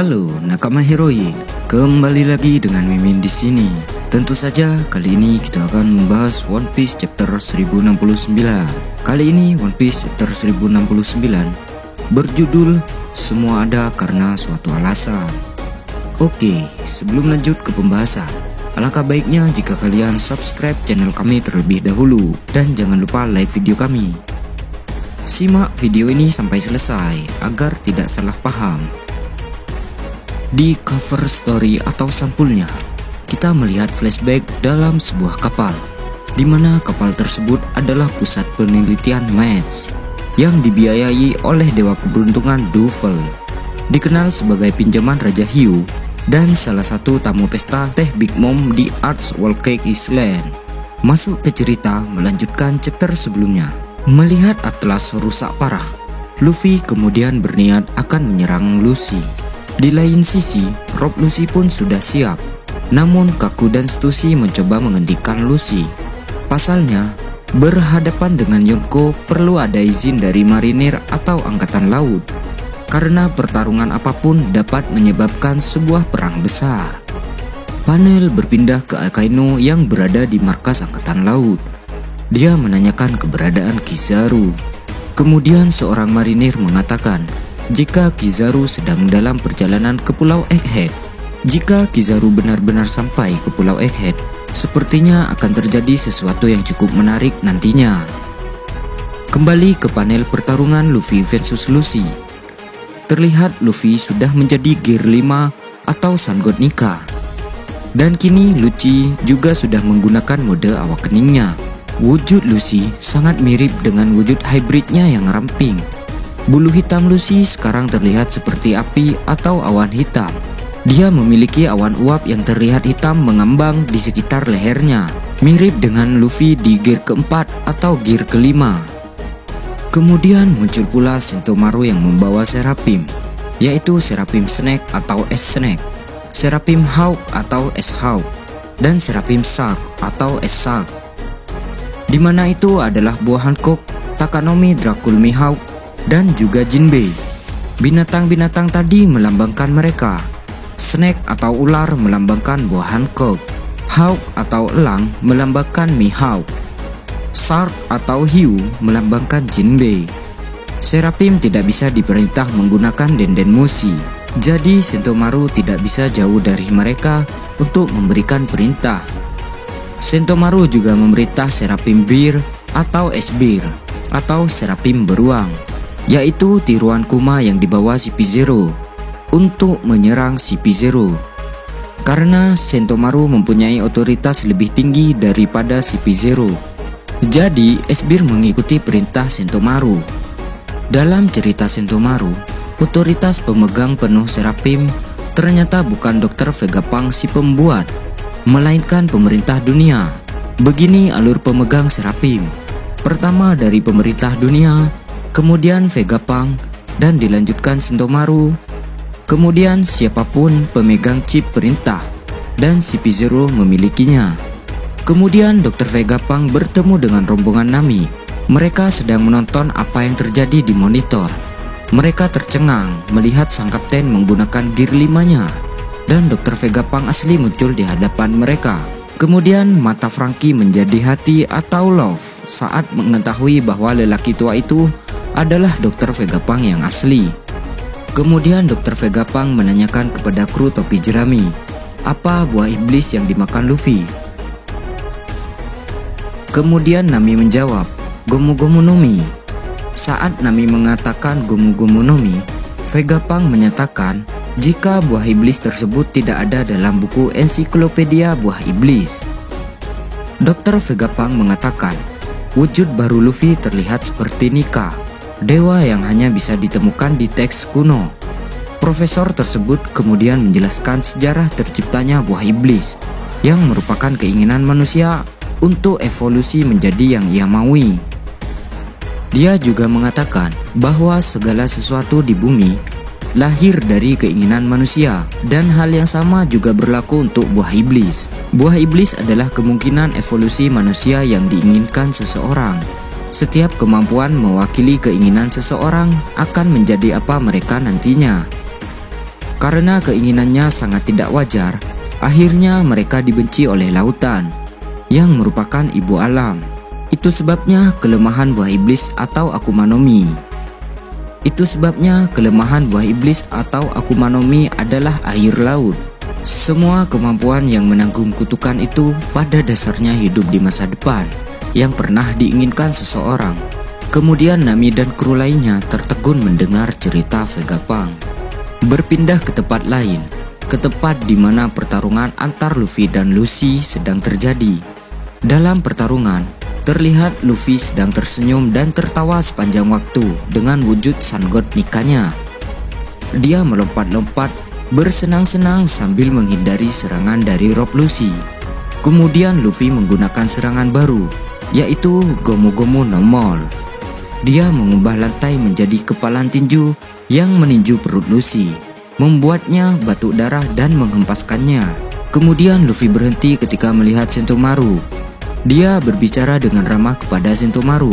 Halo nakama heroin, kembali lagi dengan Mimin di sini. Tentu saja kali ini kita akan membahas One Piece chapter 1069. Kali ini One Piece chapter 1069 berjudul Semua Ada Karena Suatu Alasan. Oke, sebelum lanjut ke pembahasan, alangkah baiknya jika kalian subscribe channel kami terlebih dahulu dan jangan lupa like video kami. Simak video ini sampai selesai agar tidak salah paham. Di cover story atau sampulnya, kita melihat flashback dalam sebuah kapal, di mana kapal tersebut adalah pusat penelitian Mads yang dibiayai oleh dewa keberuntungan Duvel, dikenal sebagai pinjaman Raja Hiu dan salah satu tamu pesta teh Big Mom di Arch Wall Cake Island. Masuk ke cerita melanjutkan chapter sebelumnya. Melihat Atlas rusak parah, Luffy kemudian berniat akan menyerang Lucy. Di lain sisi, Rob Lucy pun sudah siap. Namun Kaku dan Stussy mencoba menghentikan Lucy. Pasalnya, berhadapan dengan Yonko perlu ada izin dari marinir atau angkatan laut, karena pertarungan apapun dapat menyebabkan sebuah perang besar. Panel berpindah ke Akainu yang berada di markas angkatan laut. Dia menanyakan keberadaan Kizaru. Kemudian seorang marinir mengatakan jika Kizaru sedang dalam perjalanan ke Pulau Egghead. Jika Kizaru benar-benar sampai ke Pulau Egghead, sepertinya akan terjadi sesuatu yang cukup menarik nantinya. Kembali ke panel pertarungan Luffy versus Lucy. Terlihat Luffy sudah menjadi Gear 5 atau Sun God Nika. Dan kini Lucy juga sudah menggunakan mode awakeningnya. Wujud Lucy sangat mirip dengan wujud hybridnya yang ramping. Bulu hitam Lucy sekarang terlihat seperti api atau awan hitam. Dia memiliki awan uap yang terlihat hitam mengambang di sekitar lehernya, mirip dengan Luffy di gear keempat atau gear kelima. Kemudian muncul pula Sentomaru yang membawa Seraphim, yaitu Seraphim Snake atau S Snake, Seraphim Hawk atau S Hawk, dan Seraphim Shark atau S Shark. Di mana itu adalah buah Hancock, Takanomi Dracul Mihawk, dan juga Jinbei. Binatang-binatang tadi melambangkan mereka. Snake atau ular melambangkan buah Hancock, Hawk atau elang melambangkan Mihawk, Shark atau hiu melambangkan Jinbei. Seraphim tidak bisa diperintah menggunakan denden mushi, jadi Sentomaru tidak bisa jauh dari mereka untuk memberikan perintah. Sentomaru juga memerintah Seraphim Bear atau S-Bear atau Seraphim Beruang, yaitu tiruan Kuma yang dibawa CP0 untuk menyerang CP0. Karena Sentomaru mempunyai otoritas lebih tinggi daripada CP0, jadi S-Bear mengikuti perintah Sentomaru. Dalam cerita Sentomaru, otoritas pemegang penuh Seraphim ternyata bukan Dr. Vegapunk si pembuat, melainkan pemerintah dunia. Begini alur pemegang Seraphim. Pertama dari pemerintah dunia, kemudian Vegapunk, dan dilanjutkan Sentomaru. Kemudian siapapun pemegang chip perintah, dan CP0 memilikinya. Kemudian Dr. Vegapunk bertemu dengan rombongan Nami. Mereka sedang menonton apa yang terjadi di monitor. Mereka tercengang melihat sang kapten menggunakan gear 5-nya, dan Dr. Vegapunk asli muncul di hadapan mereka. Kemudian mata Franky menjadi hati atau love saat mengetahui bahwa lelaki tua itu adalah Dr. Vegapunk yang asli. Kemudian Dr. Vegapunk menanyakan kepada kru topi jerami, apa buah iblis yang dimakan Luffy? Kemudian Nami menjawab, Gomu Gomu no Mi. Saat Nami mengatakan Gomu Gomu no Mi, Vegapunk menyatakan jika buah iblis tersebut tidak ada dalam buku ensiklopedia buah iblis. Dr. Vegapunk mengatakan, wujud baru Luffy terlihat seperti Nika, dewa yang hanya bisa ditemukan di teks kuno. Profesor tersebut kemudian menjelaskan sejarah terciptanya buah iblis, yang merupakan keinginan manusia untuk evolusi menjadi yang ia maui. Dia juga mengatakan bahwa segala sesuatu di bumi lahir dari keinginan manusia, dan hal yang sama juga berlaku untuk buah iblis. Buah iblis adalah kemungkinan evolusi manusia yang diinginkan seseorang. Setiap kemampuan mewakili keinginan seseorang akan menjadi apa mereka nantinya. Karena keinginannya sangat tidak wajar, akhirnya mereka dibenci oleh lautan, yang merupakan ibu alam. Itu sebabnya kelemahan buah iblis atau Akuma no Mi. Adalah air laut. Semua kemampuan yang menanggung kutukan itu pada dasarnya hidup di masa depan yang pernah diinginkan seseorang. Kemudian Nami dan kru lainnya tertegun mendengar cerita Vegapunk. Berpindah ke tempat lain, ke tempat di mana pertarungan antar Luffy dan Lucy sedang terjadi. Dalam pertarungan, terlihat Luffy sedang tersenyum dan tertawa sepanjang waktu dengan wujud Sun God Nikanya. Dia melompat-lompat bersenang-senang sambil menghindari serangan dari Rob Lucy. Kemudian Luffy menggunakan serangan baru, yaitu Gomu Gomu no Mole. Dia mengubah lantai menjadi kepalan tinju yang meninju perut Lucy, membuatnya batuk darah dan menghempaskannya. Kemudian Luffy berhenti ketika melihat Sentomaru. Dia berbicara dengan ramah kepada Sentomaru.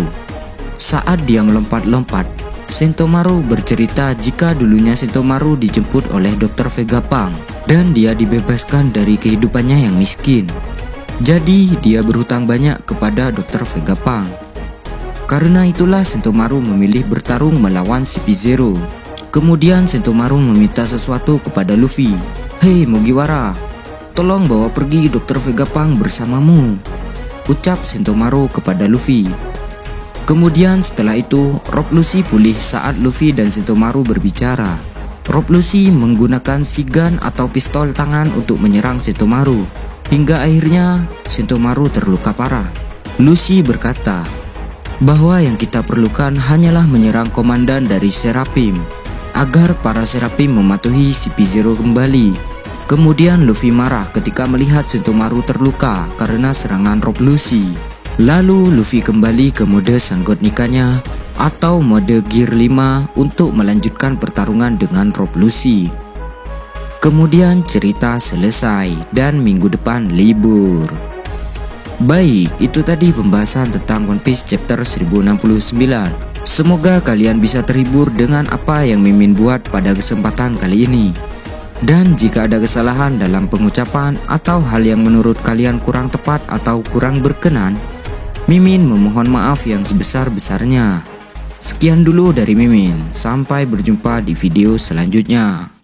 Saat dia melompat-lompat, Sentomaru bercerita jika dulunya Sentomaru dijemput oleh Dr. Vegapunk dan dia dibebaskan dari kehidupannya yang miskin. Jadi dia berhutang banyak kepada Dr. Vegapunk. Karena itulah Sentomaru memilih bertarung melawan CP0. Kemudian Sentomaru meminta sesuatu kepada Luffy. "Hei Mugiwara, tolong bawa pergi Dr. Vegapunk bersamamu," ucap Sentomaru kepada Luffy. Kemudian setelah itu, Rob Lucy pulih saat Luffy dan Sentomaru berbicara. Rob Lucy menggunakan Shigan atau pistol tangan untuk menyerang Sentomaru, hingga akhirnya Sentomaru terluka parah. Lucy berkata bahwa yang kita perlukan hanyalah menyerang komandan dari Seraphim, agar para Seraphim mematuhi CP0 kembali. Kemudian Luffy marah ketika melihat Sentomaru terluka karena serangan Rob Lucy. Lalu Luffy kembali ke mode Sun God Nikanya atau mode Gear 5 untuk melanjutkan pertarungan dengan Rob Lucy. Kemudian cerita selesai dan minggu depan libur. Baik, itu tadi pembahasan tentang One Piece chapter 1069. Semoga kalian bisa terhibur dengan apa yang Mimin buat pada kesempatan kali ini. Dan jika ada kesalahan dalam pengucapan atau hal yang menurut kalian kurang tepat atau kurang berkenan, Mimin memohon maaf yang sebesar-besarnya. Sekian dulu dari Mimin, sampai berjumpa di video selanjutnya.